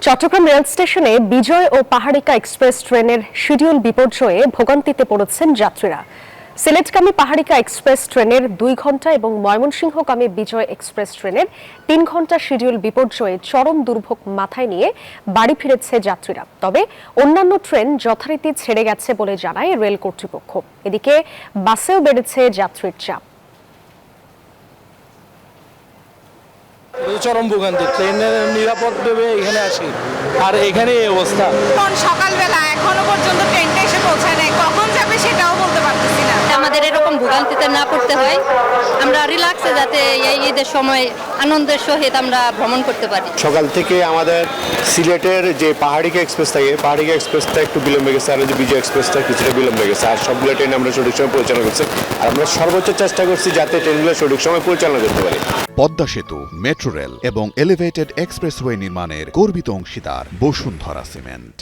Chittagong rail স্টেশনে বিজয় ও Paharika express ট্রেনের schedule বিপর্যয়ে ভোগান্তিতে পড়েছেন যাত্রীরা। সিলেটগামী পাহাড়িকা এক্সপ্রেস ট্রেনের 2 ঘণ্টা এবং ময়মনসিংহগামী বিজয় এক্সপ্রেস ট্রেনের 3 ঘণ্টা শিডিউল বিপর্যয়ে চরম দুর্ভোগ মাথায় নিয়ে বাড়ি ফিরেছে যাত্রীরা। তবে অন্যান্য ট্রেন যথারীতি ছেড়ে গেছে বলে জানায় রেল কর্তৃপক্ষ। এদিকে বাসেও বেড়েছে যাত্রীর চাপ। চরম ভোগান্তি, ট্রেনের নিরাপদ ভেবে এখানে আসি, আর এখানে এই অবস্থা। সকালবেলা এখনো পর্যন্ত ট্রেনটা এসে পৌঁছায় নাই, কখন যাবে সেটাও বলতে পারতেছি না। আমাদের এরকম ভোগান্তিতে না পড়তে হয়, আমরা রিল্যাক্সে যাতে এই ঈদের সময় আনন্দের সহিত আমরা ভ্রমণ করতে পারি। সকাল থেকে আমাদের সিলেটের যে পাহাড়িকা এক্সপ্রেস থাকে, পাহাড়িকা এক্সপ্রেসটা একটু বিলম্বে গেছে, আর যে বিজয় এক্সপ্রেসটা কিছুটা বিলম্বে গেছে, আর সবগুলো ট্রেন আমরা সঠিক সময় পরিচালনা করছি। আর আমরা সর্বোচ্চ চেষ্টা করছি যাতে ট্রেনগুলো সঠিক সময় পরিচালনা করতে পারি। পদ্মা সেতু, মেট্রো রেল এবং এলিভেটেড এক্সপ্রেসওয়ে নির্মাণের গর্বিত অংশীদার বসুন্ধরা সিমেন্ট।